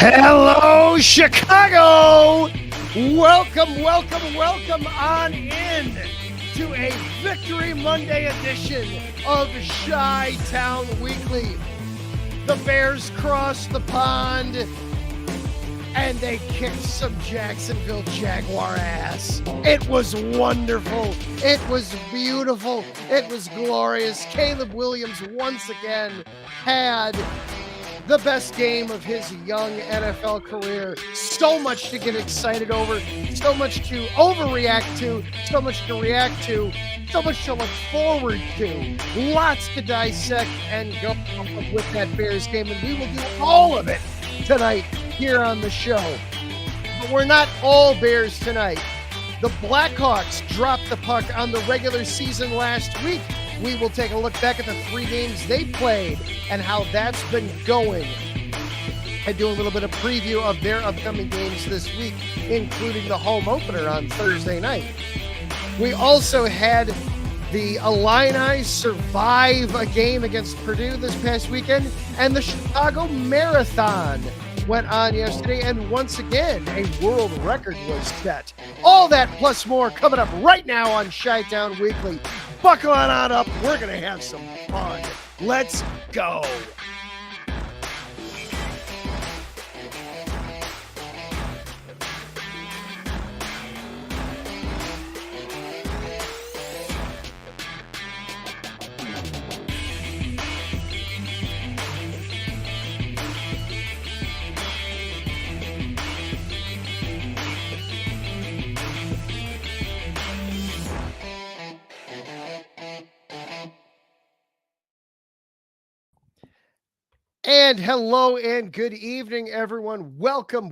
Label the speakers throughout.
Speaker 1: Hello, Chicago! Welcome on in to a Victory Monday edition of Chi-Town Weekly. The Bears crossed the pond and they kicked some Jacksonville Jaguar ass. It was wonderful. It was beautiful. It was glorious. Caleb Williams once again had the best game of his young NFL career. So much to get excited over, so much to overreact to, so much to react to, so much to look forward to. Lots to dissect and go with that Bears game, and we will do all of it tonight here on the show. But we're not all Bears tonight. The Blackhawks dropped the puck on the regular season last week. We will take a look back at the 3 games they played and how that's been going. And do a little bit of preview of their upcoming games this week, including the home opener on Thursday night. We also had the Illini survive a game against Purdue this past weekend, and the Chicago Marathon went on yesterday, and once again, a world record was set. All that plus more coming up right now on Chi-Town Weekly. Buckle on up. We're going to have some fun. Let's go. And hello and good evening, everyone. Welcome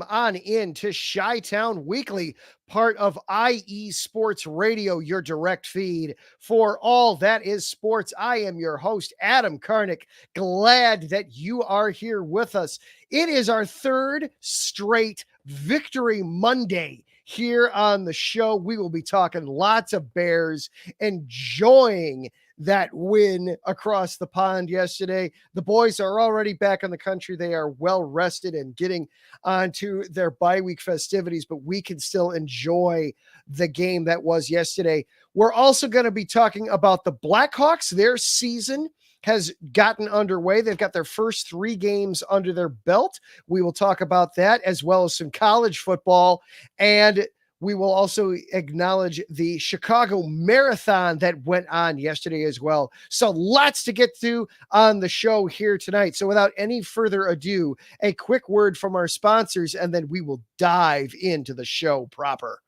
Speaker 1: on in to Chi-Town Weekly, part of IE Sports Radio, your direct feed for all that is sports. I am your host, Adam Karnick. Glad that you are here with us. It is our 3rd straight Victory Monday here on the show. We will be talking lots of Bears, enjoying that win across the pond yesterday. The boys are already back in the country. They are well rested and getting onto their bye week festivities, but we can still enjoy the game that was yesterday. We're also going to be talking about the Blackhawks. Their season has gotten underway. They've got their first 3 games under their belt. We will talk about that, as well as some college football, and we will also acknowledge the Chicago Marathon that went on yesterday as well. So lots to get to on the show here tonight. So without any further ado, a quick word from our sponsors, and then we will dive into the show proper.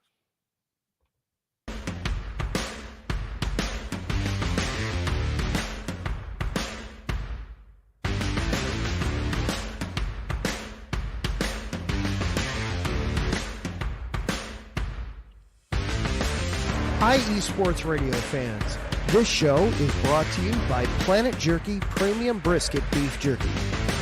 Speaker 1: IE Sports Radio fans, this show is brought to you by Planet Jerky Premium Brisket Beef Jerky.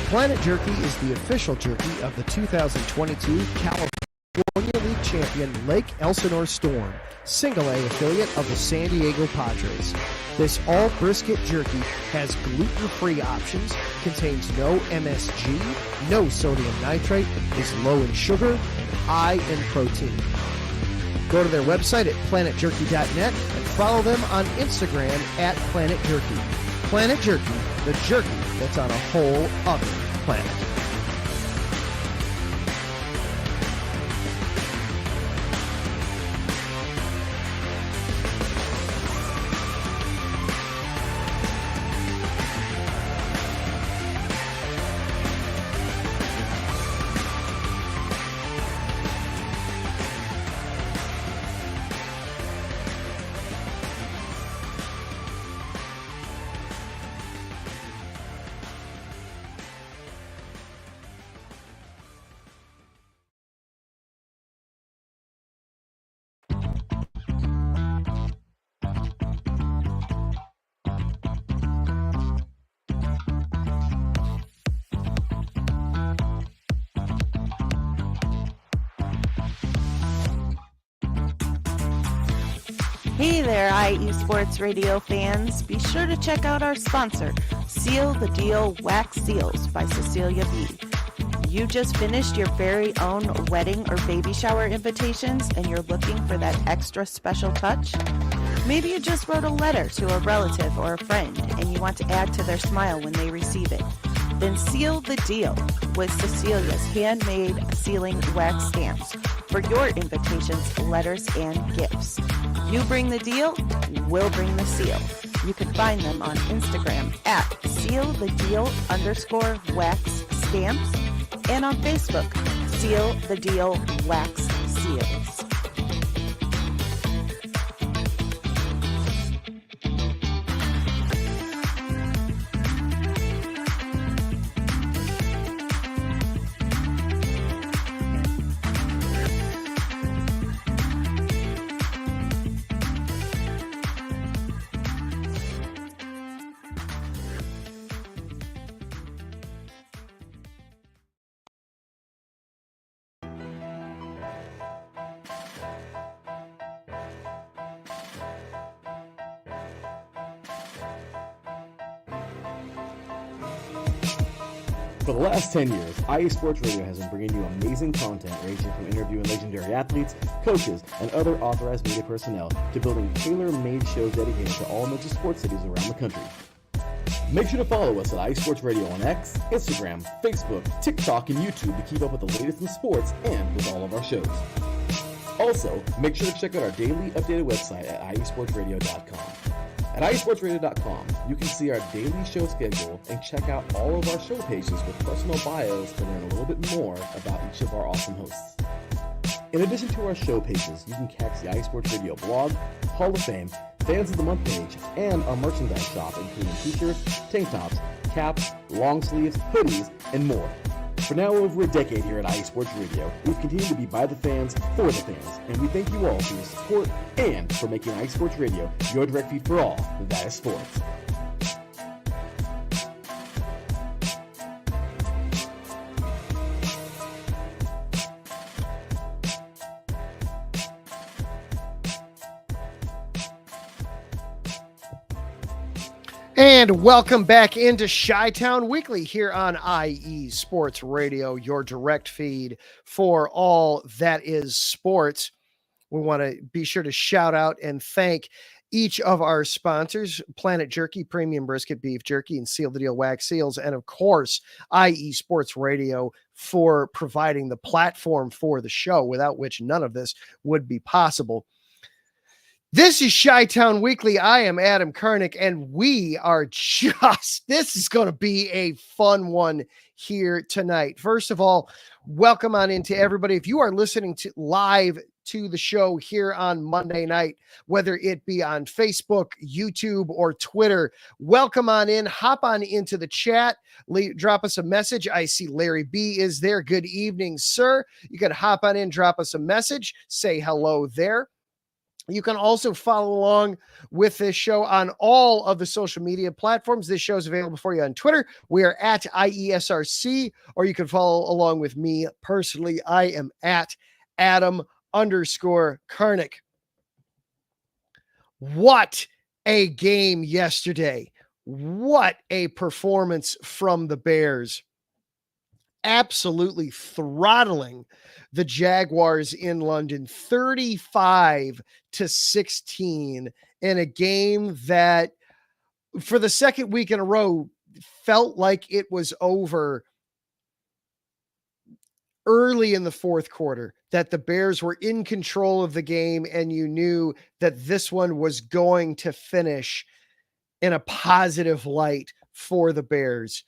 Speaker 1: Planet Jerky is the official jerky of the 2022 California League champion Lake Elsinore Storm, Single A affiliate of the San Diego Padres. This all brisket jerky has gluten-free options, contains no MSG, no sodium nitrate, is low in sugar, and high in protein. Go to their website at planetjerky.net and follow them on Instagram at Planet Jerky. Planet Jerky, the jerky that's on a whole other planet.
Speaker 2: Hey there, IE Sports Radio fans. Be sure to check out our sponsor, Seal the Deal Wax Seals by Cecilia B. You just finished your very own wedding or baby shower invitations and you're looking for that extra special touch? Maybe you just wrote a letter to a relative or a friend and you want to add to their smile when they receive it. Then seal the deal with Cecilia's handmade sealing wax stamps for your invitations, letters, and gifts. You bring the deal, we'll bring the seal. You can find them on Instagram at sealthedeal_wax stamps and on Facebook, Seal the Deal Wax Seals.
Speaker 3: For the last 10 years, IE Sports Radio has been bringing you amazing content ranging from interviewing legendary athletes, coaches, and other authorized media personnel to building tailor-made shows dedicated to all major sports cities around the country. Make sure to follow us at IE Sports Radio on X, Instagram, Facebook, TikTok, and YouTube to keep up with the latest in sports and with all of our shows. Also, make sure to check out our daily updated website at iesportsradio.com. At iesportsradio.com, you can see our daily show schedule and check out all of our show pages with personal bios to learn a little bit more about each of our awesome hosts. In addition to our show pages, you can catch the iSports Radio blog, Hall of Fame, Fans of the Month page, and our merchandise shop, including t-shirts, tank tops, caps, long sleeves, hoodies, and more. For now over a decade here at IE Sports Radio, we've continued to be by the fans, for the fans, and we thank you all for your support and for making IE Sports Radio your direct feed for all that is sports.
Speaker 1: And welcome back into Chi-Town Weekly here on IE Sports Radio, your direct feed for all that is sports. We want to be sure to shout out and thank each of our sponsors, Planet Jerky, Premium Brisket Beef Jerky, and Seal the Deal Wax Seals, and of course, IE Sports Radio for providing the platform for the show, without which none of this would be possible. This is Chi-Town Weekly. I am Adam Karnick, and we are this is going to be a fun one here tonight. First of all, welcome on into everybody. If you are listening to live to the show here on Monday night, whether it be on Facebook, YouTube, or Twitter, welcome on in. Hop on into the chat. Drop us a message. I see Larry B is there. Good evening, sir. You can hop on in, drop us a message, say hello there. You can also follow along with this show on all of the social media platforms. This show is available for you on Twitter. We are at IESRC, or you can follow along with me personally. I am at Adam_Karnick. What a game yesterday. What a performance from the Bears. Absolutely throttling the Jaguars in London, 35-16, in a game that for the second week in a row felt like it was over early in the fourth quarter, that the Bears were in control of the game, and you knew that this one was going to finish in a positive light for the Bears.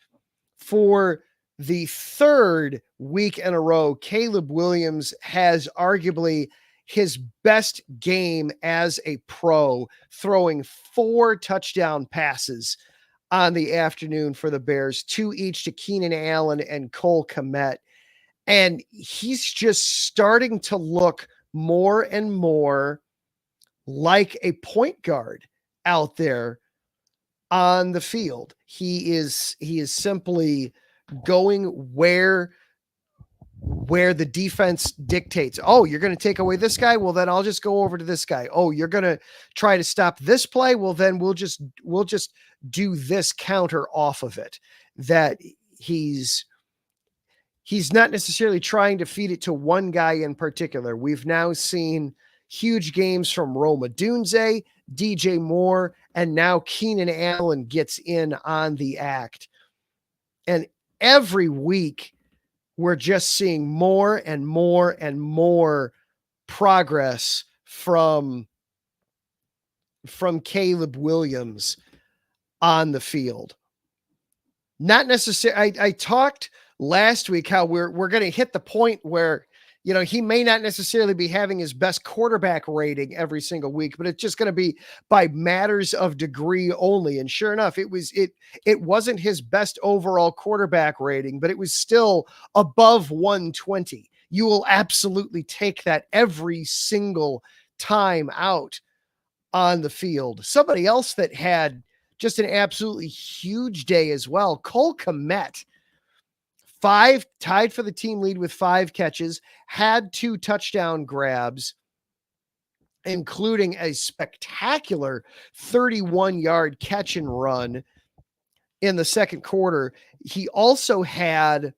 Speaker 1: For the third week in a row, Caleb Williams has arguably his best game as a pro, throwing 4 touchdown passes on the afternoon for the Bears, 2 each to Keenan Allen and Cole Kmet. And he's just starting to look more and more like a point guard out there on the field. He is simply going where the defense dictates. Oh, you're going to take away this guy? Well, then I'll just go over to this guy. Oh, you're going to try to stop this play? Well, then we'll just do this counter off of it. That he's he's not necessarily trying to feed it to one guy in particular. We've now seen huge games from Rome Odunze, DJ Moore, and now Keenan Allen gets in on the act. And every week, we're just seeing more and more and more progress from Caleb Williams on the field. Not necessarily. I talked last week how we're going to hit the point where, you know, he may not necessarily be having his best quarterback rating every single week, but it's just going to be by matters of degree only. And sure enough, it wasn't his best overall quarterback rating, but it was still above 120. You will absolutely take that every single time out on the field. Somebody else that had just an absolutely huge day as well, Cole Kmet, tied for the team lead with 5 catches, had 2 touchdown grabs, including a spectacular 31-yard catch and run in the second quarter. He also had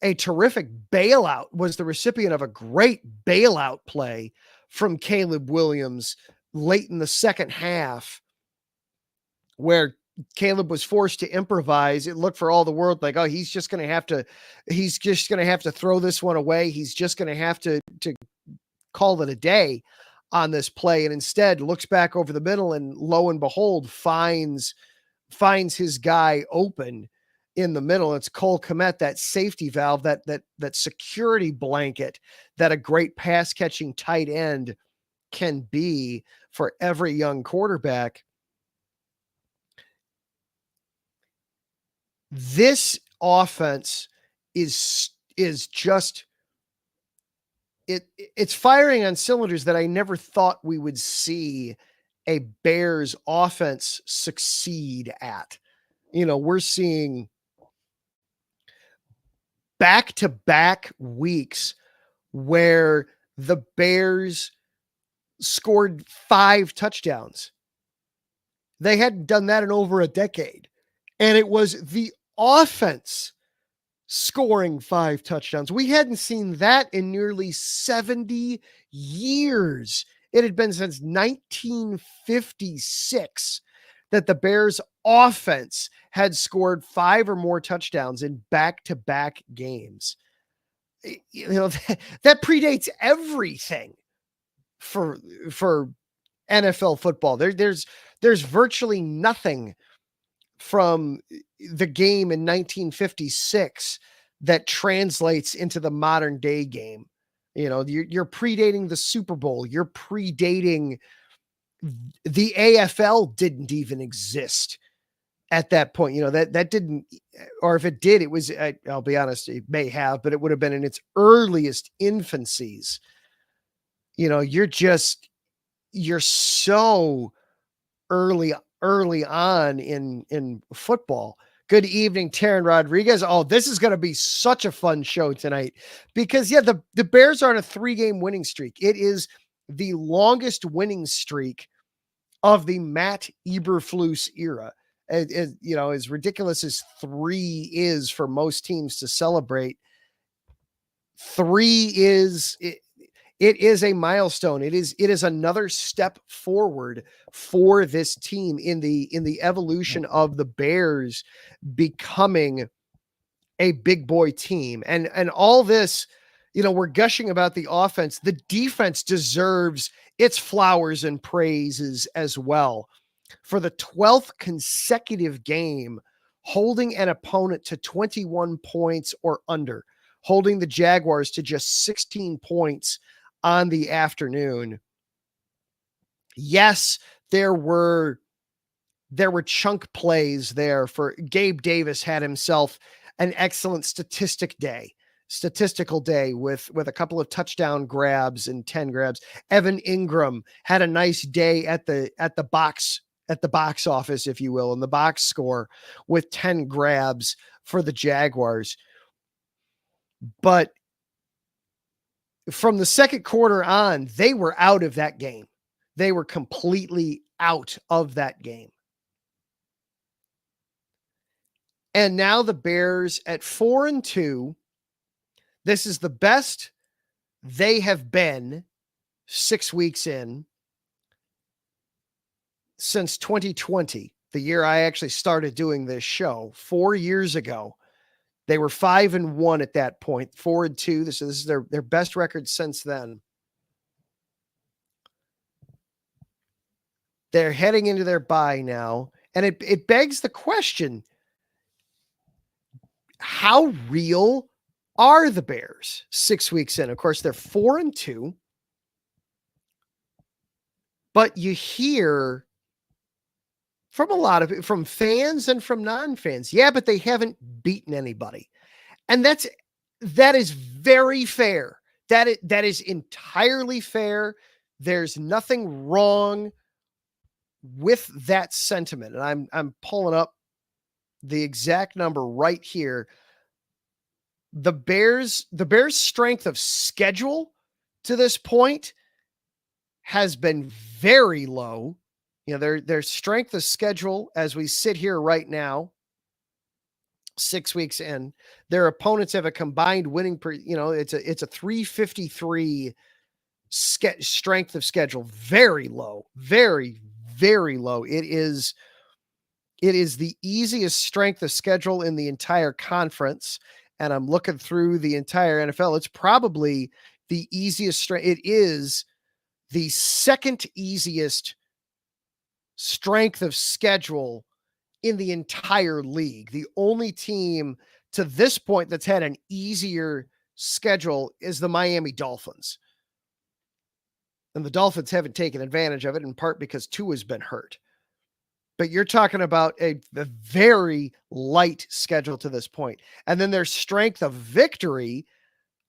Speaker 1: a terrific bailout, was the recipient of a great bailout play from Caleb Williams late in the second half, where Caleb was forced to improvise. It looked for all the world like, oh, he's just going to have to throw this one away. He's just going to have to call it a day on this play. And instead looks back over the middle and lo and behold, finds his guy open in the middle. It's Cole Kmet, that safety valve, that security blanket that a great pass catching tight end can be for every young quarterback. This offense is just, it's firing on cylinders that I never thought we would see a Bears offense succeed at. You know, we're seeing back-to-back weeks where the Bears scored 5 touchdowns. They hadn't done that in over a decade. And it was the offense scoring 5 touchdowns. We hadn't seen that in nearly 70 years. It had been since 1956 that the Bears offense had scored 5 or more touchdowns in back-to-back games. You know, that predates everything for NFL football. There's virtually nothing from the game in 1956 that translates into the modern day game. You know, you're predating the Super Bowl. You're predating the AFL didn't even exist at that point. You know, that didn't, or if it did, it was, I'll be honest, it may have, but it would have been in its earliest infancies. You know, you're so early on in football. Good evening, Taryn Rodriguez. Oh, this is going to be such a fun show tonight because the Bears are on a 3-game winning streak. It is the longest winning streak of the Matt Eberflus era. You know, as ridiculous as 3 is for most teams to celebrate, 3 is it is a milestone. It is another step forward for this team in the evolution of the Bears becoming a big boy team. And all this, you know, we're gushing about the offense. The defense deserves its flowers and praises as well. For the 12th consecutive game, holding an opponent to 21 points or under, holding the Jaguars to just 16 points on the afternoon. Yes, there were chunk plays there for Gabe Davis. Had himself an excellent statistical day with a couple of touchdown grabs and 10 grabs. Evan Ingram had a nice day at the box office, if you will, in the box score with 10 grabs for the Jaguars. But from the second quarter on, they were out of that game. They were completely out of that game. And now the Bears at 4-2. This is the best they have been 6 weeks in since 2020, the year I actually started doing this show 4 years ago. They were 5-1 at that point, 4-2. This is their best record since then. They're heading into their bye now, and it begs the question, how real are the Bears 6 weeks in? Of course, they're 4-2, but you hear from a lot of from fans and from non-fans, yeah, but they haven't beaten anybody. And that is very fair. That is entirely fair. There's nothing wrong with that sentiment. And I'm pulling up the exact number right here. The Bears' strength of schedule to this point has been very low. You know, their strength of schedule as we sit here right now, 6 weeks in, their opponents have a combined winning it's a 353 strength of schedule. Very low, very, very low. It is the easiest strength of schedule in the entire conference. And I'm looking through the entire NFL. It's probably the easiest strength. It is the second easiest strength of schedule in the entire league. The only team to this point that's had an easier schedule is the Miami Dolphins. And the Dolphins haven't taken advantage of it, in part because Tua has been hurt. But you're talking about a very light schedule to this point. And then their strength of victory,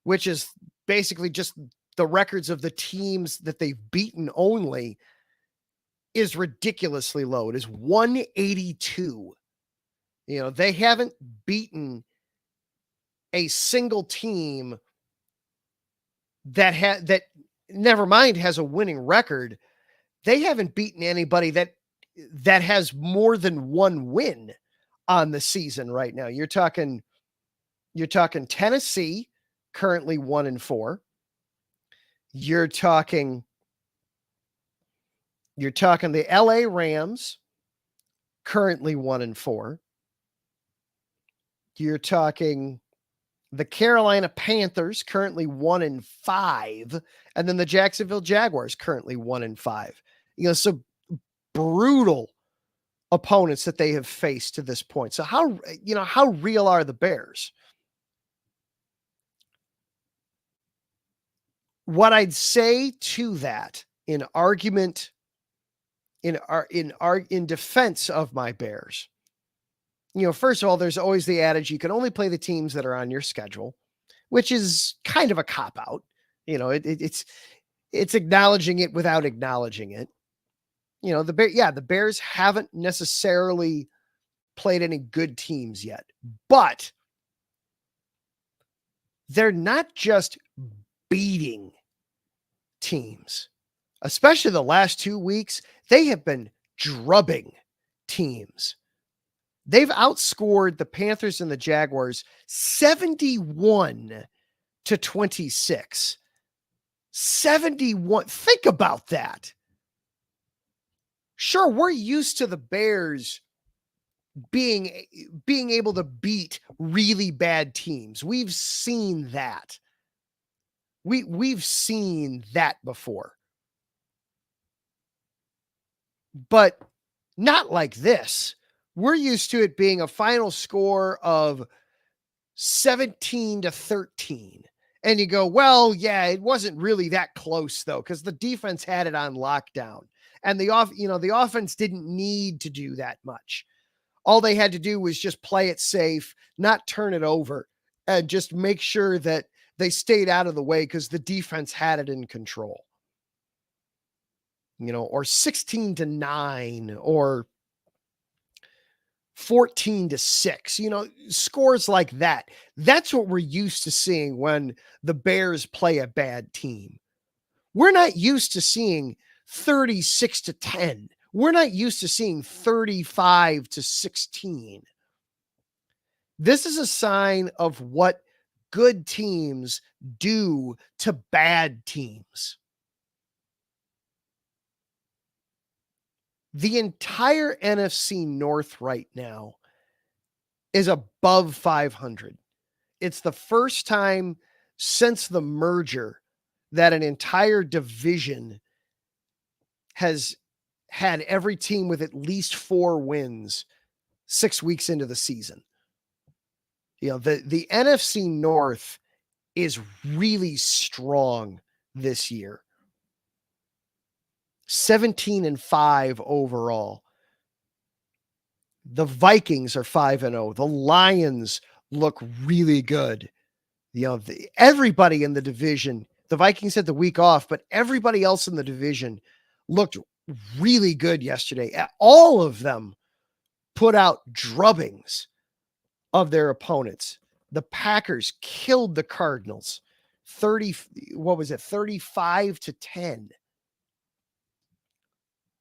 Speaker 1: which is basically just the records of the teams that they've beaten only, is ridiculously low. It is 182. You know, they haven't beaten a single team that never mind has a winning record. They haven't beaten anybody that has more than one win on the season right now. You're talking Tennessee, currently 1-4. You're talking the LA Rams, currently 1-4. You're talking the Carolina Panthers, currently 1-5, and then the Jacksonville Jaguars, currently 1-5. You know, so brutal opponents that they have faced to this point. So how real are the Bears? What I'd say to that in argument, in defense of my Bears, you know, first of all, there's always the adage you can only play the teams that are on your schedule, which is kind of a cop-out. You know, it's acknowledging it without acknowledging it. You know, the Bears haven't necessarily played any good teams yet, but they're not just beating teams. Especially the last 2 weeks, they have been drubbing teams. They've outscored the Panthers and the Jaguars 71-26. 71. Think about that. Sure, we're used to the Bears being able to beat really bad teams. We've seen that. We've seen that before. But not like this. We're used to it being a final score of 17-13. And you go, well, yeah, it wasn't really that close though, because the defense had it on lockdown. And the offense didn't need to do that much. All they had to do was just play it safe, not turn it over, and just make sure that they stayed out of the way because the defense had it in control. You know, or 16-9 or 14-6, you know, scores like that. That's what we're used to seeing when the Bears play a bad team. We're not used to seeing 36-10. We're not used to seeing 35-16. This is a sign of what good teams do to bad teams. The entire NFC North right now is above 500. It's the first time since the merger that an entire division has had every team with at least 4 wins 6 weeks into the season. The NFC North is really strong this year. 17-5 overall. The Vikings are 5-0. The Lions look really good. Everybody in the division, the Vikings had the week off, but everybody else in the division looked really good yesterday. All of them put out drubbings of their opponents. The Packers killed the Cardinals 35-10.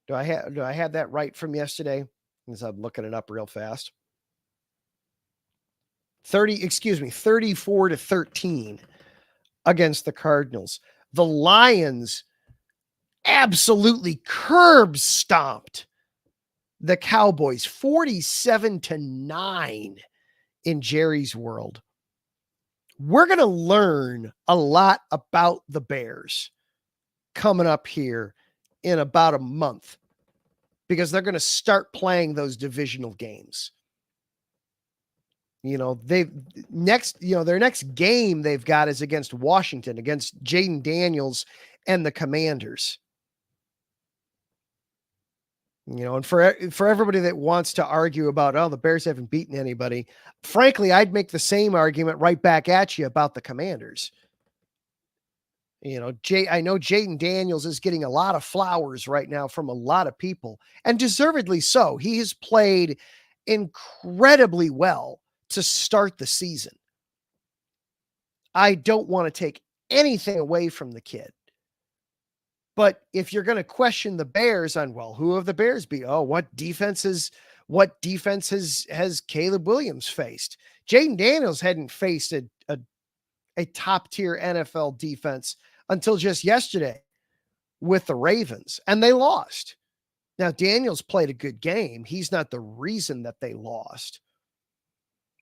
Speaker 1: Do I have that right from yesterday? As I'm looking it up real fast. 34-13 against the Cardinals. The Lions absolutely curb stomped the Cowboys 47-9 in Jerry's world. We're going to learn a lot about the Bears coming up here in about a month, because they're going to start playing those divisional games. Their next game they've got is against Washington, against Jaden Daniels and the Commanders. And for everybody that wants to argue about, the Bears haven't beaten anybody, frankly, I'd make the same argument right back at you about the Commanders. I know Jaden Daniels is getting a lot of flowers right now from a lot of people, and deservedly so. He has played incredibly well to start the season. I don't want to take anything away from the kid. But if you're going to question the Bears on, who have the Bears beat? What defense has Caleb Williams faced? Jaden Daniels hadn't faced a top tier NFL defense until just yesterday with the Ravens, and they lost. Now, Daniels played a good game. He's not the reason that they lost,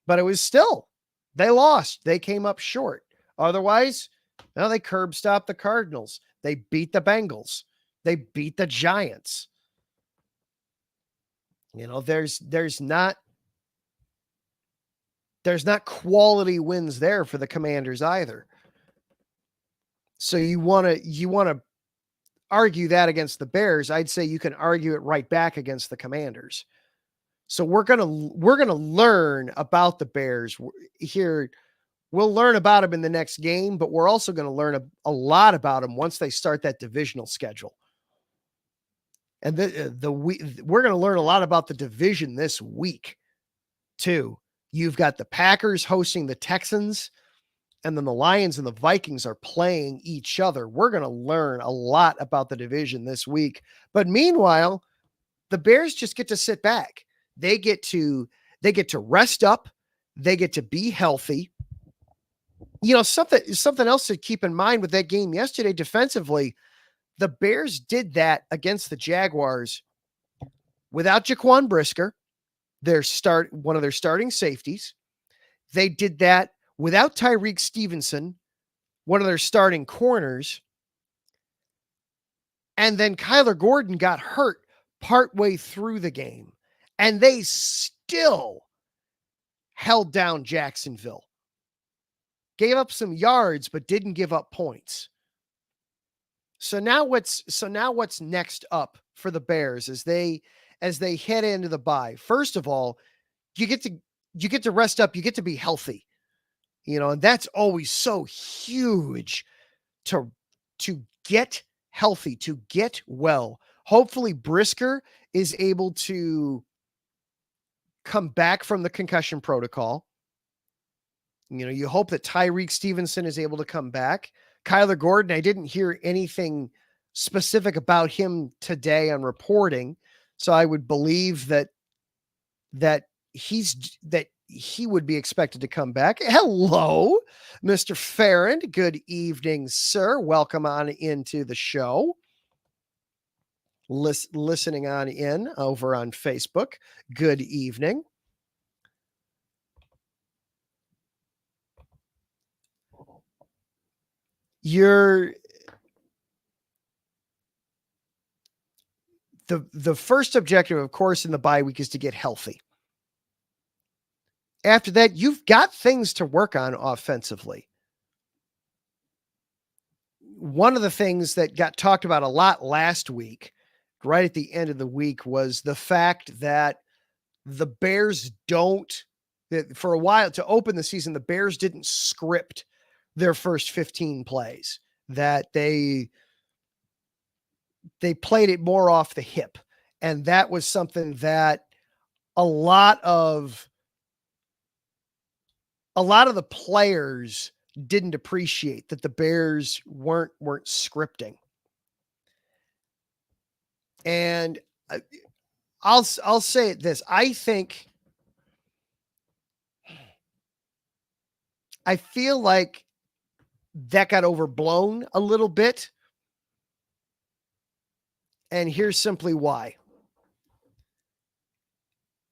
Speaker 1: but it was still, they lost. They came up short. Otherwise, they curb stopped the Cardinals. They beat the Bengals. They beat the Giants. There's not quality wins there for the Commanders either. So you want to argue that against the Bears, I'd say you can argue it right back against the Commanders. So we're going to learn about the Bears here. We'll learn about them in the next game, but we're also going to learn a lot about them once they start that divisional schedule. And we're going to learn a lot about the division this week too. You've got the Packers hosting the Texans, and then the Lions and the Vikings are playing each other. We're going to learn a lot about the division this week. But meanwhile, the Bears just get to sit back. They get to rest up. They get to be healthy. Something else to keep in mind with that game yesterday defensively, the Bears did that against the Jaguars without Jaquan Brisker, one of their starting safeties. They did that without Tyreek Stevenson, one of their starting corners. And then Kyler Gordon got hurt partway through the game, and they still held down Jacksonville. Gave up some yards, but didn't give up points. So now what's next up for the Bears as they head into the bye? First of all, you get to rest up, you get to be healthy. And that's always so huge to get healthy, to get well. Hopefully Brisker is able to come back from the concussion protocol. You hope that Tyreek Stevenson is able to come back. Kyler Gordon, I didn't hear anything specific about him today on reporting, so I would believe that he's he would be expected to come back. Hello, Mr. Farrand. Good evening, sir. Welcome on into the show. Listening on in over on Facebook. Good evening. The first objective, of course, in the bye week is to get healthy. After that, you've got things to work on offensively. One of the things that got talked about a lot last week, right at the end of the week, was the fact that the Bears for a while to open the season, the Bears didn't script their first 15 plays, that they played it more off the hip. And that was something that a lot of the players didn't appreciate, that the Bears weren't scripting. And I'll say this. I feel like that got overblown a little bit. And here's simply why.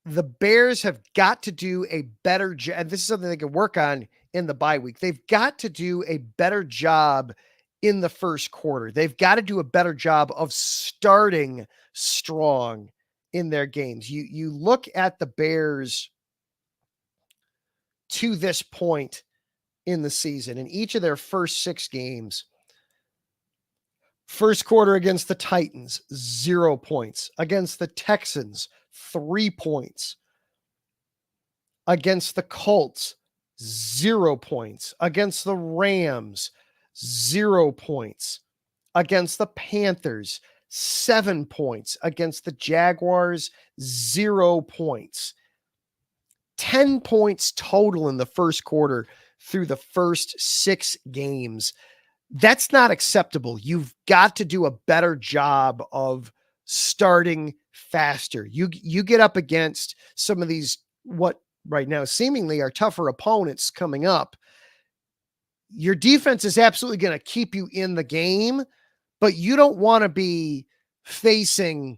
Speaker 1: The Bears have got to do a better job. And this is something they can work on in the bye week. They've got to do a better job in the first quarter. They've got to do a better job of starting strong in their games. You look at the Bears to this point in the season, in each of their first 6 games. First quarter against the Titans, 0 points. Against the Texans, 3 points. Against the Colts, 0 points. Against the Rams, 0 points. Against the Panthers, 7 points. Against the Jaguars, 0 points. 10 points total in the first quarter through the first 6 games. That's not acceptable. You've got to do a better job of starting faster. You get up against some of these, what right now seemingly are tougher opponents coming up. Your defense is absolutely going to keep you in the game, but you don't want to be facing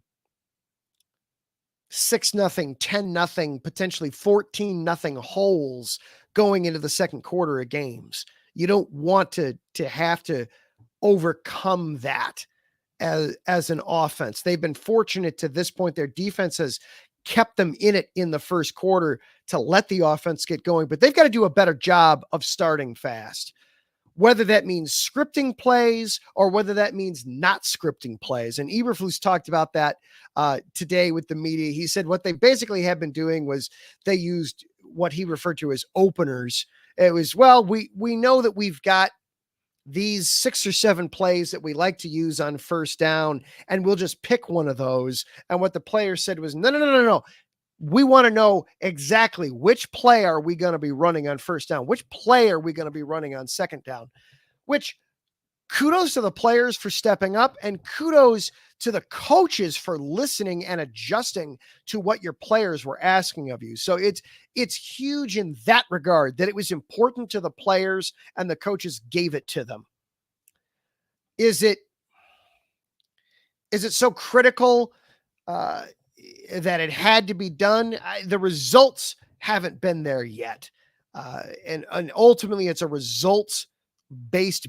Speaker 1: 6-0, 10-0, potentially 14-0 holes going into the second quarter of games. You don't want to have to overcome that as an offense. They've been fortunate to this point. Their defense has kept them in it in the first quarter to let the offense get going, but they've got to do a better job of starting fast, whether that means scripting plays or whether that means not scripting plays. And Eberflus talked about that today with the media. He said what they basically have been doing was they used what he referred to as openers. It was, well, we know that we've got these 6 or 7 plays that we like to use on first down, and we'll just pick one of those. And what the player said was, no. We want to know exactly which play are we going to be running on first down? Which play are we going to be running on second down? Which, kudos to the players for stepping up, and kudos to the coaches for listening and adjusting to what your players were asking of you. So it's huge in that regard, that it was important to the players and the coaches gave it to them. Is it so critical that it had to be done? The results haven't been there yet. And ultimately it's a results-based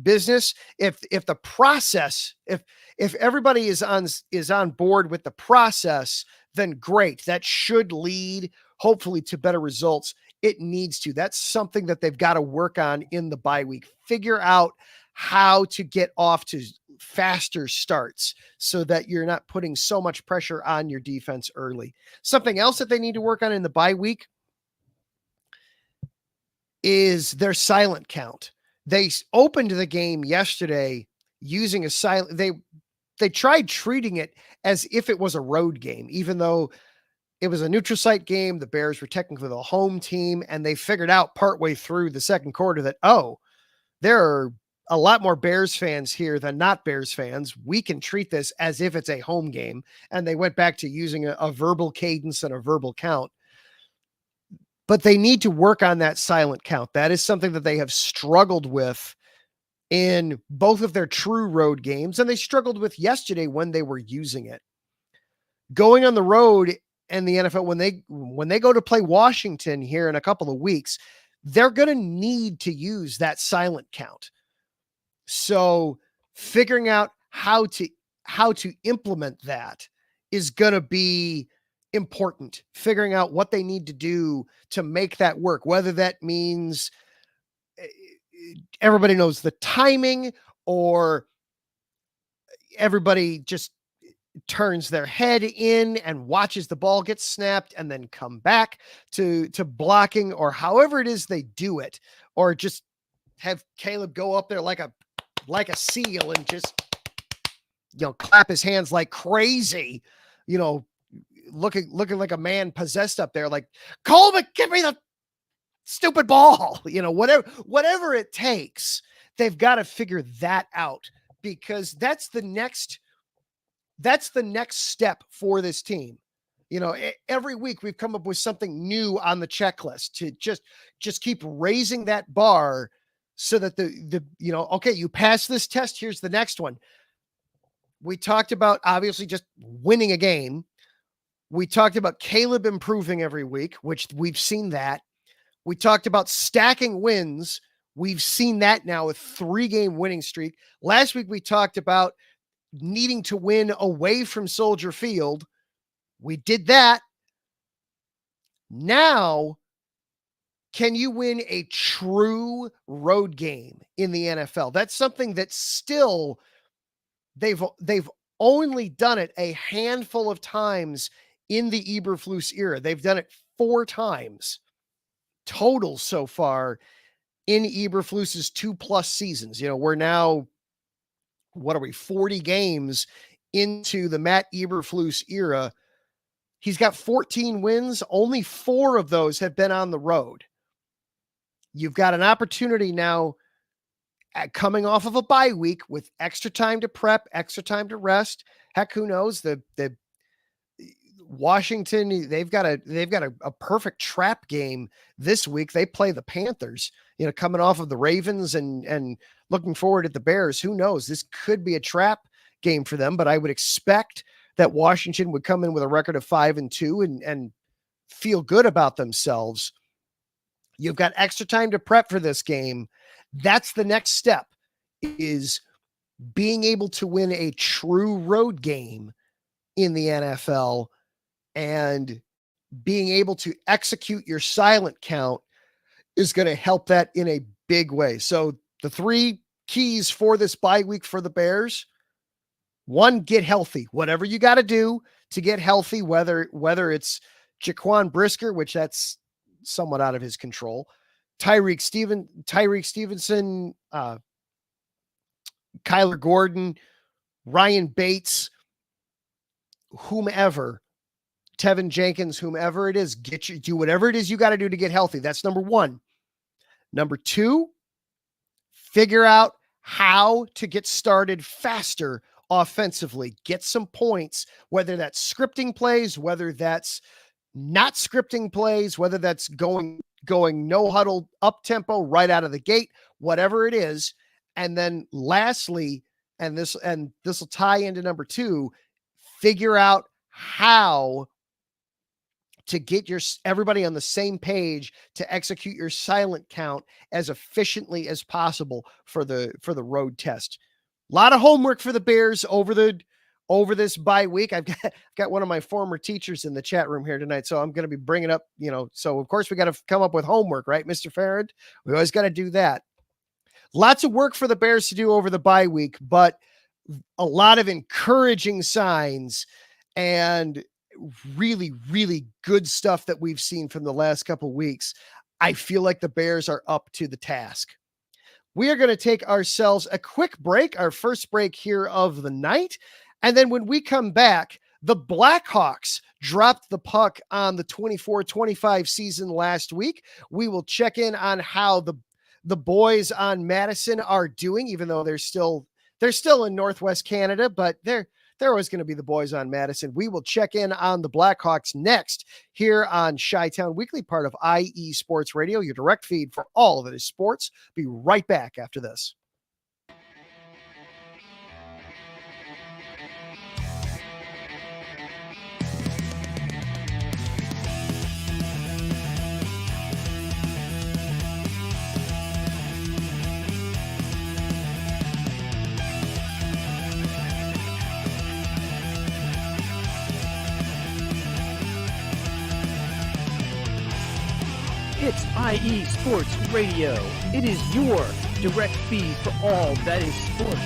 Speaker 1: business. If the process, if everybody is on board with the process, then great. That should lead hopefully to better results. It needs to. That's something that they've got to work on in the bye week. Figure out how to get off to faster starts so that you're not putting so much pressure on your defense early. Something else that they need to work on in the bye week is their silent count. They opened the game yesterday using a silent. They tried treating it as if it was a road game, even though it was a neutral site game. The Bears were technically the home team, and they figured out partway through the second quarter that, there are a lot more Bears fans here than not Bears fans. We can treat this as if it's a home game. And they went back to using a verbal cadence and a verbal count. but they need to work on that silent count. That is something that they have struggled with in both of their true road games, and they struggled with yesterday when they were using it. Going on the road and the NFL, when they go to play Washington here in a couple of weeks, they're going to need to use that silent count. So figuring out how to implement that is going to be important. Figuring out what they need to do to make that work, whether that means everybody knows the timing or everybody just turns their head in and watches the ball get snapped and then come back to blocking, or however it is they do it, or just have Caleb go up there like a seal and just, clap his hands like crazy, looking like a man possessed up there, like, Coleman, give me the stupid ball, whatever it takes. They've got to figure that out, because that's the next step for this team. Every week we've come up with something new on the checklist to just keep raising that bar so that okay, you pass this test, here's the next one. We talked about obviously just winning a game. We talked about Caleb improving every week, which we've seen that. We talked about stacking wins. We've seen that now with 3-game winning streak. Last week we talked about needing to win away from Soldier Field. We did that. Now, can you win a true road game in the NFL? That's something that still they've only done it a handful of times in the Eberflus era. They've done it 4 times total so far in Eberflus's 2+ seasons. We're now, 40 games into the Matt Eberflus era. He's got 14 wins. Only 4 of those have been on the road. You've got an opportunity now coming off of a bye week with extra time to prep, extra time to rest. Heck, who knows? The Washington, they've got a perfect trap game this week. They play the Panthers, coming off of the Ravens and looking forward at the Bears. Who knows? This could be a trap game for them, but I would expect that Washington would come in with a record of 5-2 and feel good about themselves. You've got extra time to prep for this game. That's the next step, is being able to win a true road game in the NFL and being able to execute your silent count is going to help that in a big way. So the 3 keys for this bye week for the Bears: 1, get healthy. Whatever you got to do to get healthy, whether it's Jaquan Brisker, which that's somewhat out of his control, Tyreek Stevenson, Kyler Gordon, Ryan Bates, whomever, Tevin Jenkins, whomever it is, do whatever it is you got to do to get healthy. That's number 1. Number 2, figure out how to get started faster offensively. Get some points, whether that's scripting plays, whether that's not scripting plays, whether that's going no huddle up tempo right out of the gate, whatever it is. And then lastly, and this will tie into number 2, figure out how to get everybody on the same page to execute your silent count as efficiently as possible for the road test. A lot of homework for the Bears over this bye week. I've got one of my former teachers in the chat room here tonight, so I'm going to be bringing up, so of course we got to come up with homework, right, Mr. Farrand? We always got to do that. Lots of work for the Bears to do over the bye week, but a lot of encouraging signs and really, really good stuff that we've seen from the last couple of weeks. I feel like the Bears are up to the task. We are going to take ourselves a quick break, our first break here of the night. And then when we come back, the Blackhawks dropped the puck on the 24-25 season last week. We will check in on how the boys on Madison are doing, even though they're still in Northwest Canada, but they're they're always going to be the boys on Madison. We will check in on the Blackhawks next here on Chi-Town Weekly, part of IE Sports Radio, your direct feed for all that is sports. Be right back after this.
Speaker 4: It's IE Sports Radio. It is your direct feed for all that is sports.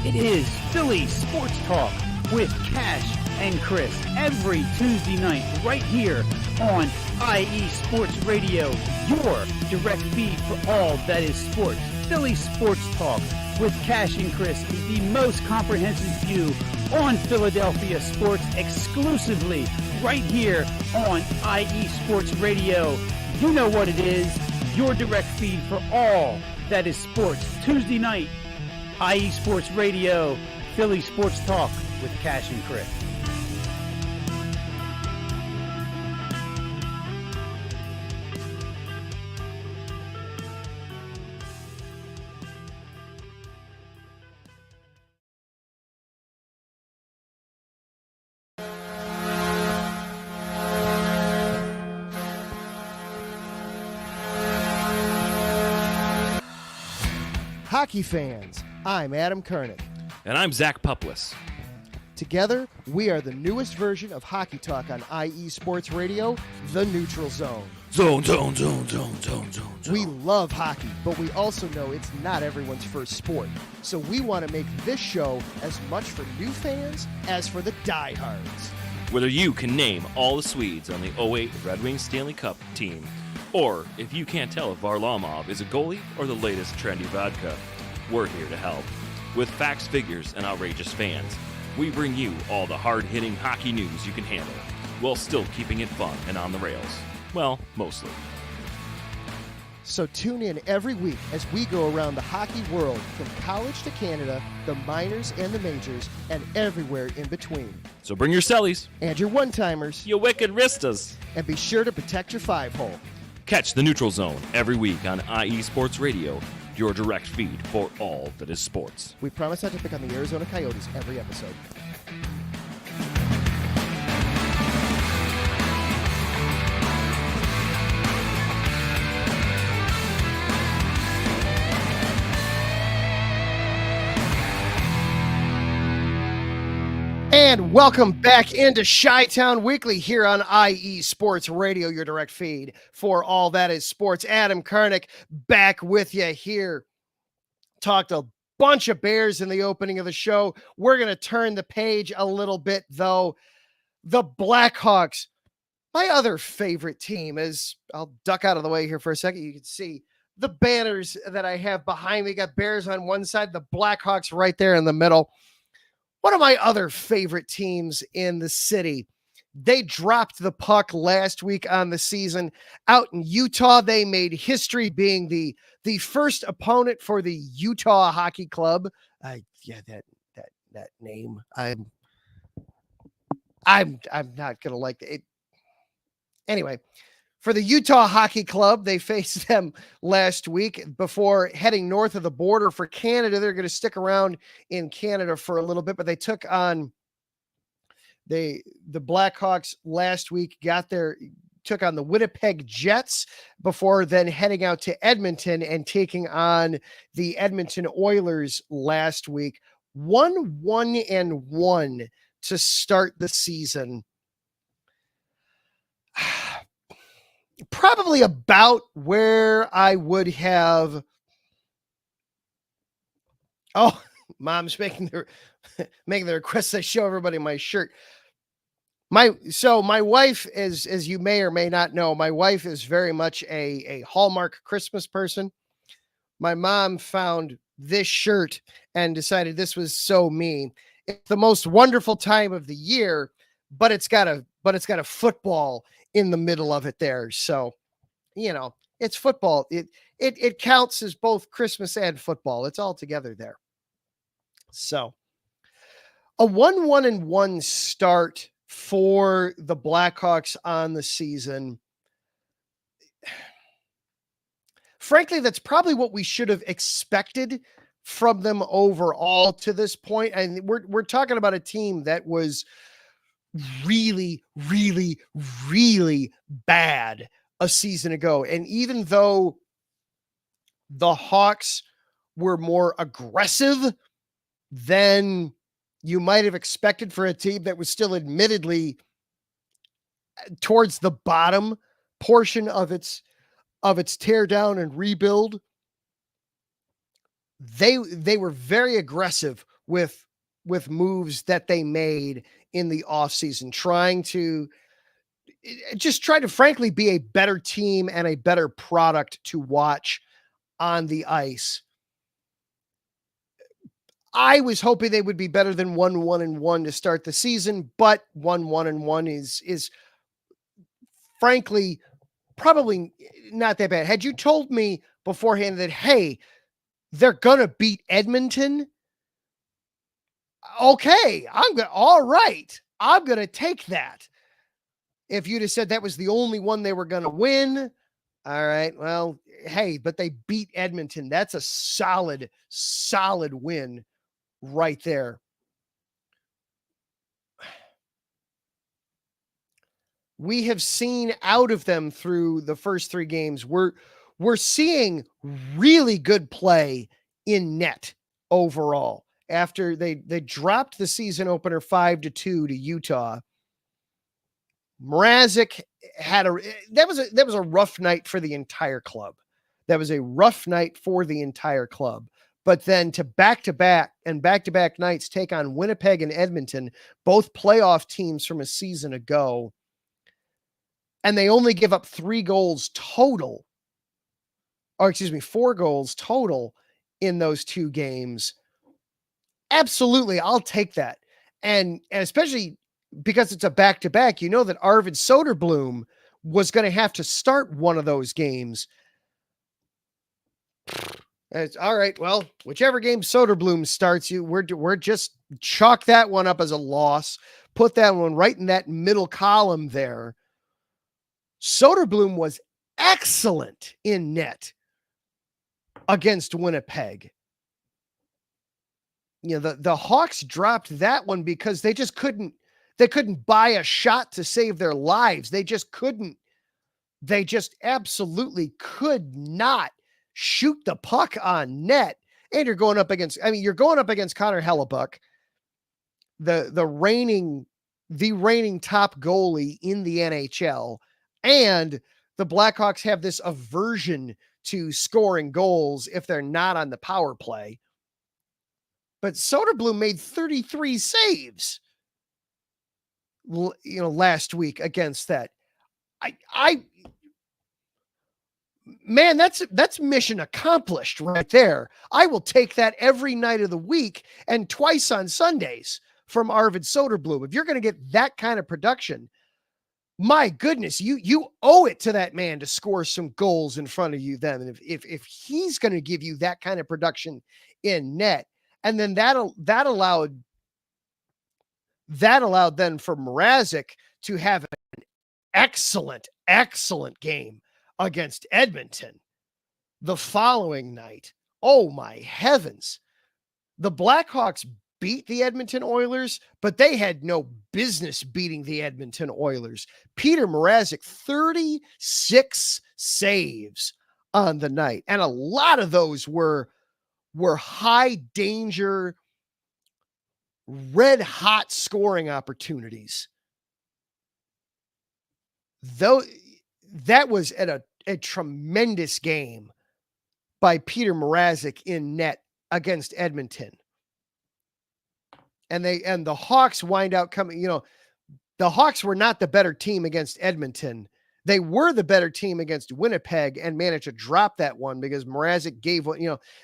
Speaker 4: It is Philly Sports Talk with Cash and Chris every Tuesday night right here on IE Sports Radio, your direct feed for all that is sports. Philly Sports Talk with Cash and Chris is the most comprehensive view on Philadelphia sports exclusively right here on IE Sports Radio. You know what it is, your direct feed for all that is sports. Tuesday night, IE Sports Radio, Philly Sports Talk with Cash and Chris.
Speaker 1: Hockey fans, I'm Adam Kernick.
Speaker 5: And I'm Zach Puplis.
Speaker 1: Together, we are the newest version of Hockey Talk on IE Sports Radio, The Neutral Zone.
Speaker 5: Zone.
Speaker 1: We love hockey, but we also know it's not everyone's first sport. So we want to make this show as much for new fans as for the diehards.
Speaker 5: Whether you can name all the Swedes on the 08 Red Wings Stanley Cup team, or if you can't tell if Varlamov is a goalie or the latest trendy vodka, we're here to help. With facts, figures, and outrageous fans, we bring you all the hard-hitting hockey news you can handle, while still keeping it fun and on the rails. Well, mostly.
Speaker 1: So tune in every week as we go around the hockey world, from college to Canada, the minors and the majors, and everywhere in between.
Speaker 5: So bring your cellies,
Speaker 1: And your one-timers,
Speaker 5: you wicked wristas.
Speaker 1: and be sure to protect your five-hole.
Speaker 5: Catch the Neutral Zone every week on IE Sports Radio, your direct feed for all that is sports.
Speaker 1: We promise not to pick on the Arizona Coyotes every episode. And welcome back into Chi-Town Weekly here on IE Sports Radio, your direct feed for all that is sports. Adam Kernick back with you here. Talked a bunch of Bears in the opening of the show. We're going to turn the page a little bit, though. The Blackhawks, my other favorite team, is, I'll duck out of the way here for a second. You can see the banners that I have behind me. Got Bears on one side, the Blackhawks right there in the middle. One of my other favorite teams in the city. They dropped the puck last week on the season. Out in Utah, they made history being the first opponent for the Utah Hockey Club. That name. I'm not gonna like it. Anyway, for the Utah Hockey Club, they faced them last week before heading north of the border for Canada. They're going to stick around in Canada for a little bit, but they took on the Blackhawks last week, took on the Winnipeg Jets before then heading out to Edmonton and taking on the Edmonton Oilers last week. 1-1-1 to start the season. Probably about where I would have. Oh, mom's making the request I show everybody my shirt. My wife is, as you may or may not know, my wife is very much a Hallmark Christmas person. My mom found this shirt and decided this was so me. It's the most wonderful time of the year, but it's got a football in the middle of it there. So, it's football. It counts as both Christmas and football. It's all together there. So A 1-1-1 start for the Blackhawks on the season. Frankly, that's probably what we should have expected from them overall to this point. And we're talking about a team that was really, really, really bad a season ago. And even though the Hawks were more aggressive than you might have expected for a team that was still admittedly towards the bottom portion of its tear down and rebuild, they were very aggressive with moves that they made in the offseason, trying to frankly be a better team and a better product to watch on the ice. I was hoping they would be better than 1-1-1 to start the season, but 1-1-1 is frankly probably not that bad. Had you told me beforehand that, hey, they're going to beat Edmonton, okay, all right, I'm going to take that. If you'd have said that was the only one they were going to win, all right, well, hey, but they beat Edmonton. That's a solid win right there. We have seen out of them through the first 3 games. We're seeing really good play in net overall. After they dropped the season opener 5-2 to Utah, Mrazek had that was a rough night for the entire club. That was a rough night for the entire club. But then to back-to-back nights take on Winnipeg and Edmonton, both playoff teams from a season ago, and they only give up 4 goals total in those 2 games. Absolutely, I'll take that. And especially because it's a back-to-back, you know that Arvid Soderblom was going to have to start one of those games. It's all right. Well, whichever game Soderblom starts, we're just chalk that one up as a loss. Put that one right in that middle column there. Soderblom was excellent in net against Winnipeg. You know, the Hawks dropped that one because they just couldn't buy a shot to save their lives. They just absolutely could not shoot the puck on net. And you're going up against Connor Hellebuck, the reigning top goalie in the NHL. And the Blackhawks have this aversion to scoring goals if they're not on the power play. But Soderblom made 33 saves, last week against that. Man, that's mission accomplished right there. I will take that every night of the week and twice on Sundays from Arvid Soderblom. If you're going to get that kind of production, my goodness, you owe it to that man to score some goals in front of you then. And if he's going to give you that kind of production in net, and then that allowed then for Mrazek to have an excellent game against Edmonton the following night. Oh my heavens. The Blackhawks beat the Edmonton Oilers, but they had no business beating the Edmonton Oilers. Peter Mrazek, 36 saves on the night. And a lot of those were high danger, red hot scoring opportunities. Though that was at a tremendous game by Peter Mrazek in net against Edmonton. And the Hawks wind out coming, the Hawks were not the better team against Edmonton. They were the better team against Winnipeg and managed to drop that one because Mrazek gave what,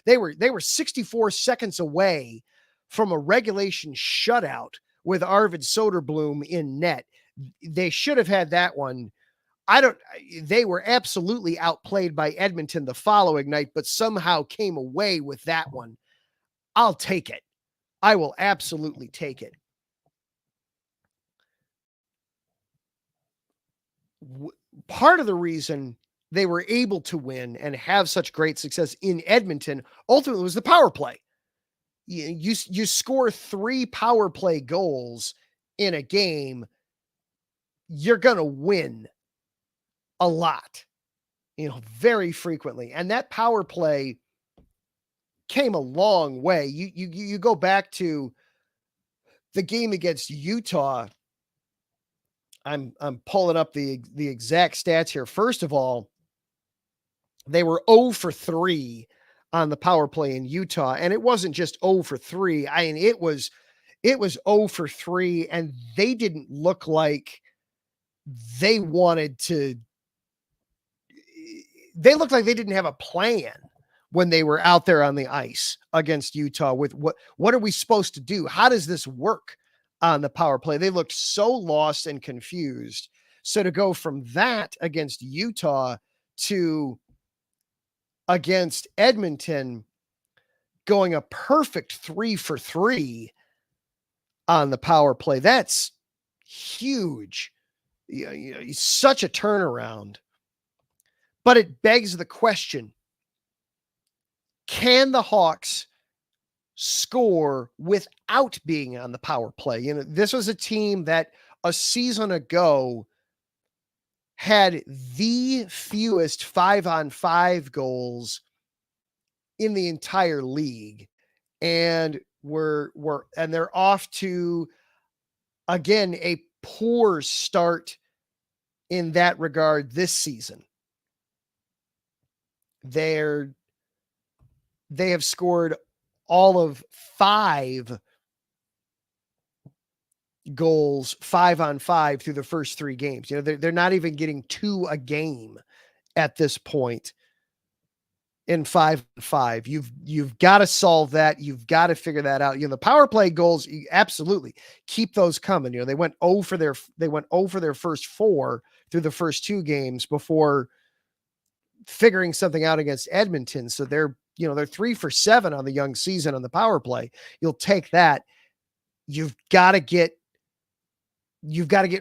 Speaker 1: they were 64 seconds away from a regulation shutout with Arvid Soderblom in net. They should have had that one. They were absolutely outplayed by Edmonton the following night, but somehow came away with that one. I'll take it. I will absolutely take it. part of the reason they were able to win and have such great success in Edmonton ultimately was the power play. You score 3 power play goals in a game, you're going to win a lot, very frequently. And that power play came a long way. You go back to the game against Utah. I'm pulling up the exact stats here. First of all, they were 0 for 3 on the power play in Utah, and it wasn't just 0 for 3. I mean, it was 0 for 3, and they didn't look like they wanted to. They looked like they didn't have a plan when they were out there on the ice against Utah with what are we supposed to do? How does this work on the power play? They looked so lost and confused. So to go from that against Utah to against Edmonton, going a perfect 3 for 3 on the power play, that's huge. Such a turnaround. But it begs the question, can the Hawks score without being on the power play? This was a team that a season ago had the fewest 5-on-5 goals in the entire league. And they're off to, again, a poor start in that regard this season. They have scored all of 5 goals 5-on-5 through the first 3 games. They're not even getting 2 a game at this point in 5-on-5. You've got to solve that. You've got to figure that out. The power play goals, absolutely keep those coming. They went 0 for their first 4 through the first 2 games before figuring something out against Edmonton. So they're 3 for 7 on the young season on the power play. You'll take that. You've got to get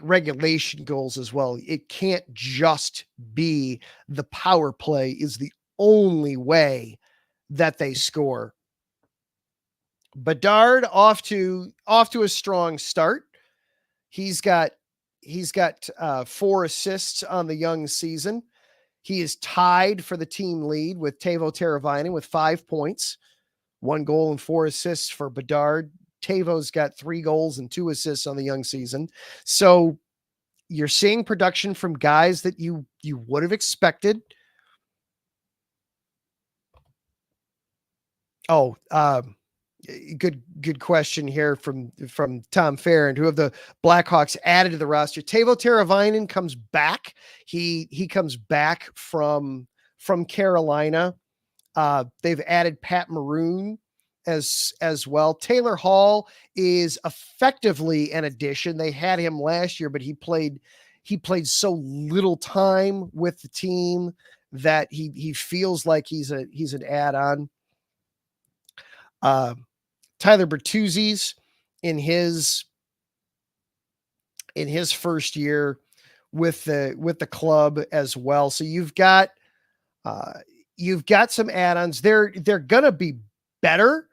Speaker 1: regulation goals as well. It can't just be the power play is the only way that they score. Bedard off to a strong start. He's got 4 assists on the young season. He is tied for the team lead with Teuvo Teravainen with 5 points, 1 goal and 4 assists for Bedard. Teuvo's got 3 goals and 2 assists on the young season. So you're seeing production from guys that you would have expected. Oh, good question here from Tom Farron. Who have the Blackhawks added to the roster? Teuvo Teravainen comes back. He comes back from Carolina. They've added Pat Maroon as well. Taylor Hall is effectively an addition. They had him last year, but he played so little time with the team that he feels like he's an add-on. Tyler Bertuzzi's in his first year with the club as well. So you've got some add-ons. They're gonna be better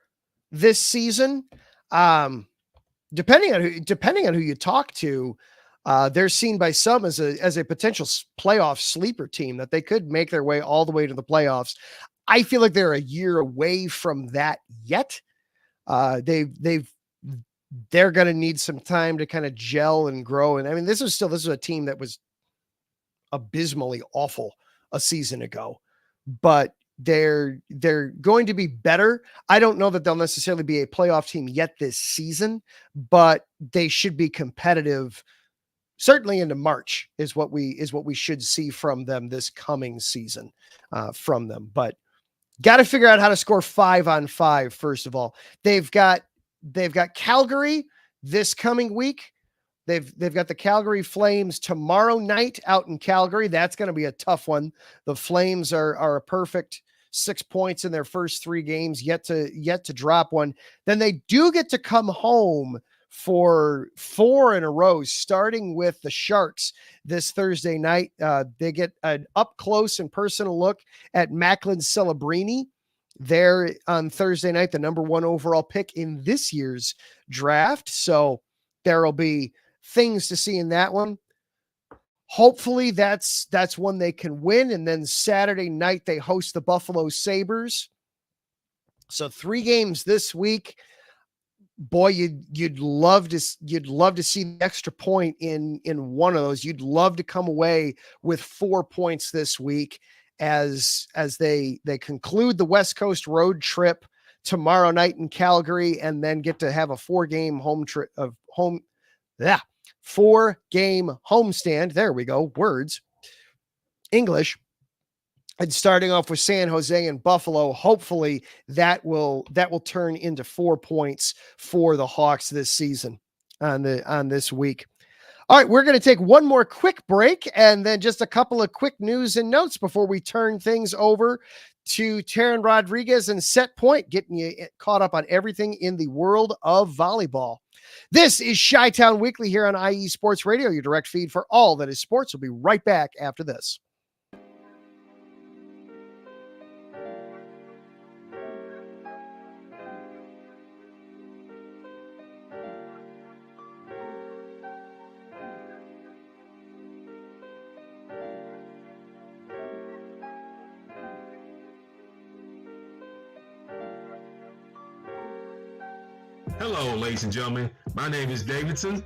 Speaker 1: this season. Depending on who you talk to, they're seen by some as a potential playoff sleeper team that they could make their way all the way to the playoffs. I feel like they're a year away from that yet. They're going to need some time to kind of gel and grow. And I mean, this is a team that was abysmally awful a season ago, but they're going to be better. I don't know that they'll necessarily be a playoff team yet this season, but they should be competitive. Certainly into March is what we should see from them this coming season from them. But got to figure out how to score 5-on-5. First of all, they've got Calgary this coming week. They've got the Calgary Flames tomorrow night out in Calgary. That's going to be a tough one. The Flames are a perfect 6 points in their first 3 games, yet to drop one. Then they do get to come home for 4 in a row, starting with the Sharks this Thursday night. They get an up close and personal look at Macklin Celebrini there on Thursday night, the number 1 overall pick in this year's draft. So there'll be things to see in that one. Hopefully that's one they can win. And then Saturday night, they host the Buffalo Sabres. So 3 games this week. Boy, you'd love to see the extra point in one of those. You'd love to come away with 4 points this week as they conclude the West Coast road trip tomorrow night in Calgary, and then get to have a 4-game 4-game homestand. There we go. Words. English. And starting off with San Jose and Buffalo, hopefully that will turn into 4 points for the Hawks this season on this week. All right, we're going to take one more quick break and then just a couple of quick news and notes before we turn things over to Taryn Rodriguez and Set Point, getting you caught up on everything in the world of volleyball. This is Chi-Town Weekly here on IE Sports Radio, your direct feed for all that is sports. We'll be right back after this.
Speaker 6: Hello, ladies and gentlemen. My name is Davidson.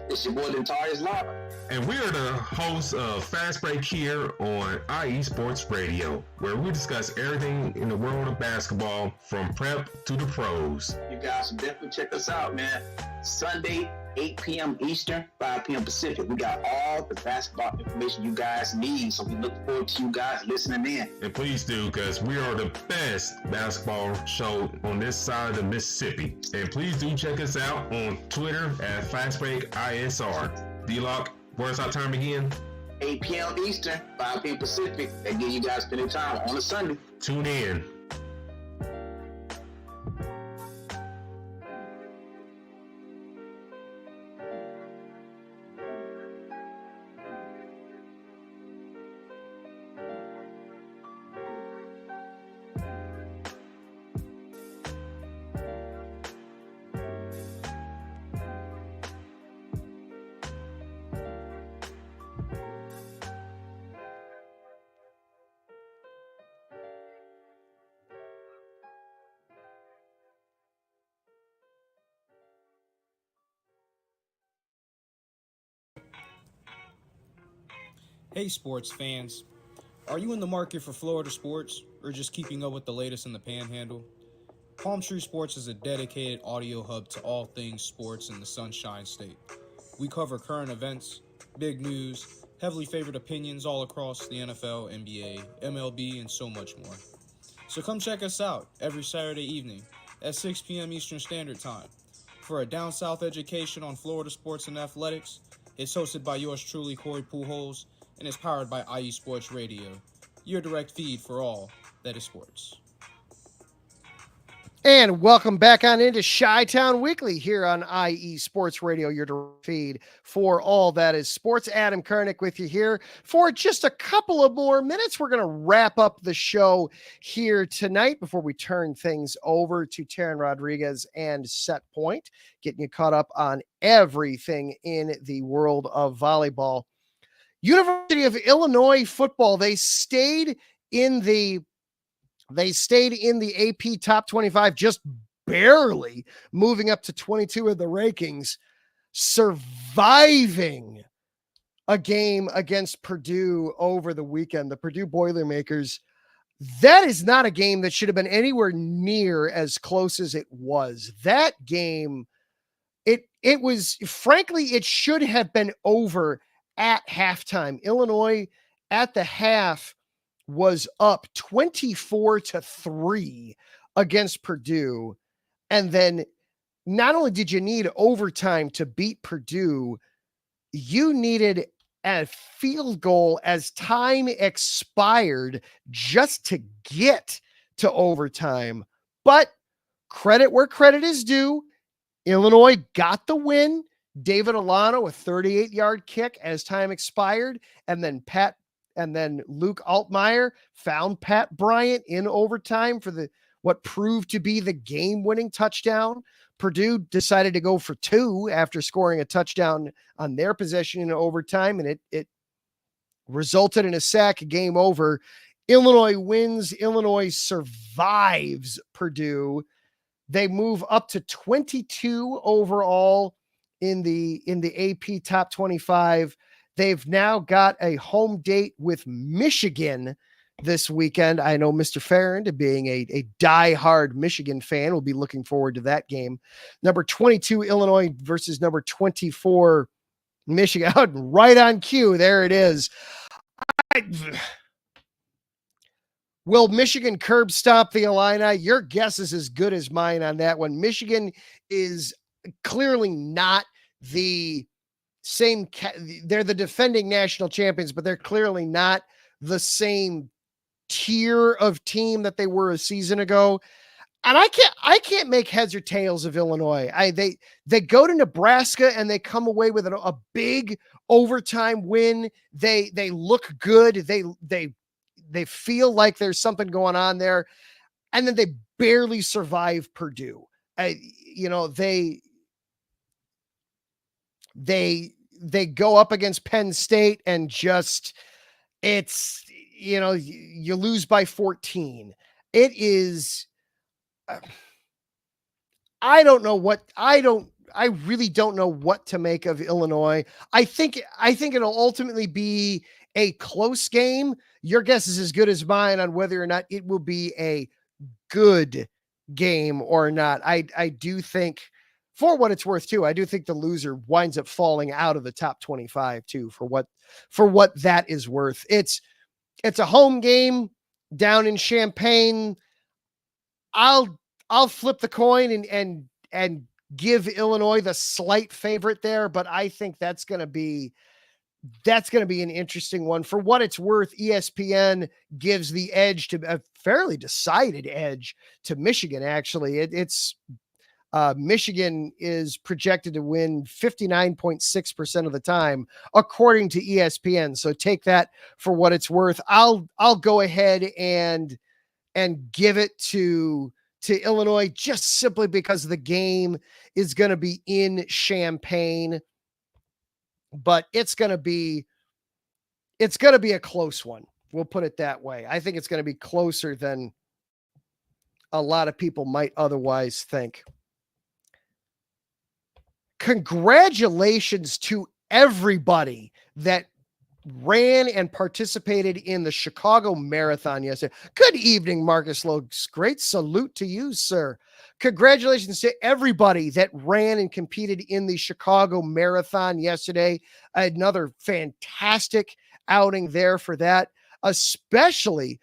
Speaker 7: It's your boy, Dentarius Live.
Speaker 6: And we are the hosts of Fast Break here on IE Sports Radio, where we discuss everything in the world of basketball from prep to the pros.
Speaker 7: You guys should definitely check us out, man. Sunday, 8 p.m. Eastern, 5 p.m. Pacific. We got all the basketball information you guys need, so we look forward to you guys listening in.
Speaker 6: And please do, because we are the best basketball show on this side of the Mississippi. And please do check us out on Twitter at FastBreakISR. D-Lock, where's our time again?
Speaker 7: 8 p.m. Eastern, 5 p.m. Pacific. That give you guys plenty of time on a Sunday.
Speaker 6: Tune in.
Speaker 8: Hey sports fans, are you in the market for Florida sports or just keeping up with the latest in the Panhandle? Palm Tree Sports is a dedicated audio hub to all things sports in the Sunshine State. We cover current events, big news, heavily favored opinions all across the NFL, NBA, MLB, and so much more. So come check us out every Saturday evening at 6 p.m. Eastern Standard Time. For a down south education on Florida sports and athletics, it's hosted by yours truly, Corey Pujols, and is powered by IE Sports Radio, your direct feed for all that is sports.
Speaker 1: And welcome back on into Chi-Town Weekly here on IE Sports Radio, your direct feed for all that is sports. Adam Kernick with you here for just a couple of more minutes. We're going to wrap up the show here tonight before we turn things over to Taryn Rodriguez and Set Point, getting you caught up on everything in the world of volleyball. University of Illinois football, they stayed in the AP top 25, just barely moving up to 22 of the rankings, surviving a game against Purdue over the weekend. The Purdue Boilermakers, that is not a game that should have been anywhere near as close as it was. That game, it was, frankly, it should have been over at halftime. Illinois at the half was up 24-3 against Purdue. And then not only did you need overtime to beat Purdue, you needed a field goal as time expired just to get to overtime. But credit where credit is due. Illinois got the win. David Alano, a 38-yard kick as time expired, and then Luke Altmaier found Pat Bryant in overtime for what proved to be the game-winning touchdown. Purdue decided to go for 2 after scoring a touchdown on their possession in overtime, and it resulted in a sack, game over. Illinois wins. Illinois survives Purdue. They move up to 22 overall in the AP top 25. They've now got a home date with Michigan this weekend. I know Mr. Farrand, being a diehard Michigan fan, will be looking forward to that game. Number 22 Illinois versus number 24 Michigan. Right on cue. There it is. Will Michigan curb stop the Illini? Your guess is as good as mine on that one. Michigan is clearly not the same. They're the defending national champions, but they're clearly not the same tier of team that they were a season ago. And I can't make heads or tails of Illinois. They go to Nebraska and they come away with a big overtime win. They look good. They feel like there's something going on there. And then they barely survive Purdue. They go up against Penn State and just, it's, you lose by 14. It is, I really don't know what to make of Illinois. I think it'll ultimately be a close game. Your guess is as good as mine on whether or not it will be a good game or not. I do think, for what it's worth too, I do think the loser winds up falling out of the top 25 too, for what that is worth. It's a home game down in Champaign. I'll flip the coin and give Illinois the slight favorite there, but I think that's going to be an interesting one. For what it's worth, ESPN gives the edge, to a fairly decided edge, to Michigan. Actually, it's Michigan is projected to win 59.6% of the time, according to ESPN. So take that for what it's worth. I'll go ahead and give it to Illinois, just simply because the game is going to be in Champaign, but it's going to be a close one. We'll put it that way. I think it's going to be closer than a lot of people might otherwise think. Congratulations to everybody that ran and participated in the Chicago Marathon yesterday. Good evening, Marcus Lokes. Great salute to you, sir. Congratulations to everybody that ran and competed in the Chicago Marathon yesterday. Another fantastic outing there for that, especially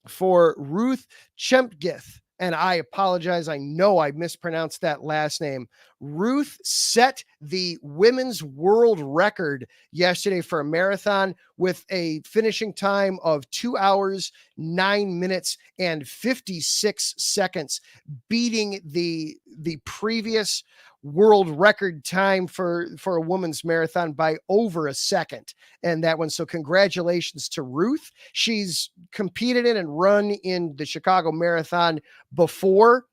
Speaker 1: for Ruth Chempgith. And I apologize. I know I mispronounced that last name. Ruth set the women's world record yesterday for a marathon with a finishing time of 2 hours, 9 minutes, and 56 seconds, beating the previous world record time for a women's marathon by over a second. And that one. So congratulations to Ruth. She's competed in and run in the Chicago Marathon before,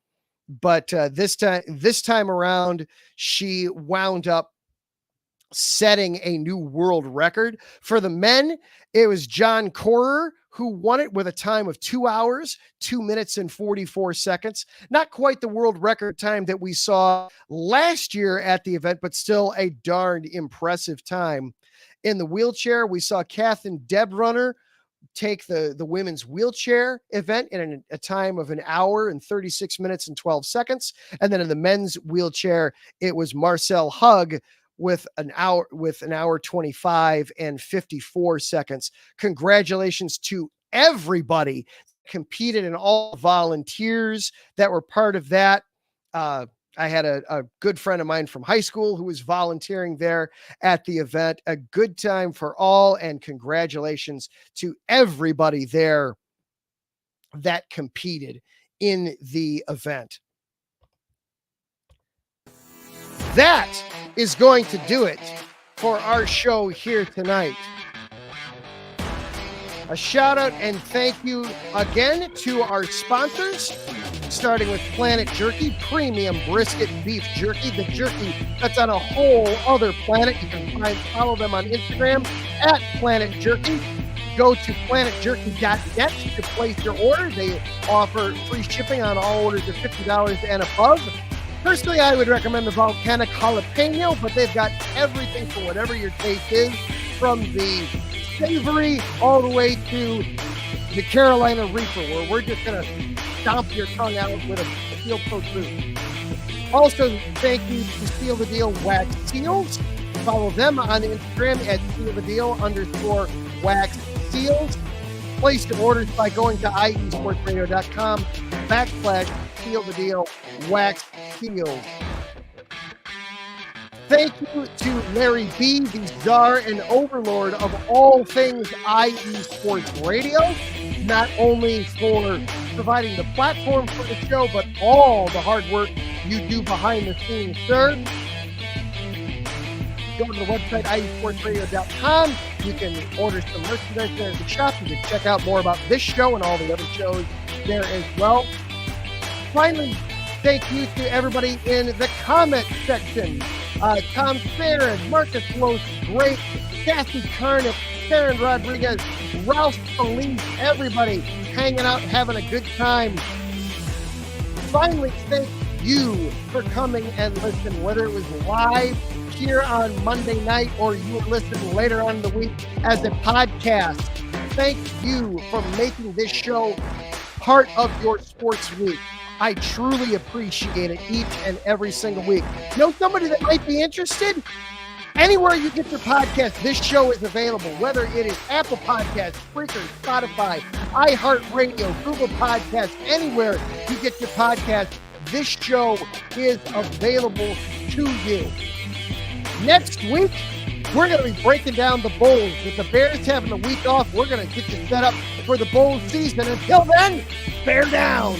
Speaker 1: but this time around, she wound up setting a new world record. For the men, it was John Corer who won it with a time of 2 hours, 2 minutes and 44 seconds. Not quite the world record time that we saw last year at the event, but still a darned impressive time. In the wheelchair, we saw Katherine Debrunner take the women's wheelchair event in a time of 1 hour and 36 minutes and 12 seconds. And then in the men's wheelchair, it was Marcel Hug with an hour 25 and 54 seconds. Congratulations to everybody competed and all volunteers that were part of that. I had a good friend of mine from high school who was volunteering there at the event. A good time for all, and congratulations to everybody there that competed in the event. that is going to do it for our show here tonight. A shout out and thank you again to our sponsors, starting with Planet Jerky, premium brisket beef jerky, the jerky that's on a whole other planet. You can follow them on Instagram at Planet Jerky. Go to planetjerky.net to place your order. They offer free shipping on all orders of $50 and above. Personally, I would recommend the volcanic jalapeno, but they've got everything for whatever your taste is, from the savory all the way to the Carolina Reaper, where we're just going to stomp your tongue out with a steel-toed boot. Also, thank you to Seal the Deal Wax Seals. Follow them on Instagram at sealthedeal_wax seals. Place your orders by going to iesportsradio.com/Seal the Deal Wax Seals. Thank you to Larry B, the czar and overlord of all things IE Sports Radio, not only for providing the platform for the show, but all the hard work you do behind the scenes, sir. Go to the website, iesportsradio.com. You can order some merchandise there at the shop. You can check out more about this show and all the other shows there as well. Finally, thank you to everybody in the comment section. Tom Farron, Marcus Los, Great, Kathy Carnick, Karen Rodriguez, Ralph Felice, everybody hanging out, having a good time. Finally, thank you for coming and listening, whether it was live here on Monday night or you listen later on in the week as a podcast. Thank you for making this show part of your sports week. I truly appreciate it each and every single week. Know somebody that might be interested? Anywhere you get your podcast, this show is available, whether it is Apple Podcasts, Spreaker, Spotify, iHeartRadio, Google Podcasts, anywhere you get your podcast, this show is available to you. Next week, we're going to be breaking down the Bulls. With the Bears having a week off, we're going to get you set up for the Bulls season. Until then, bear down.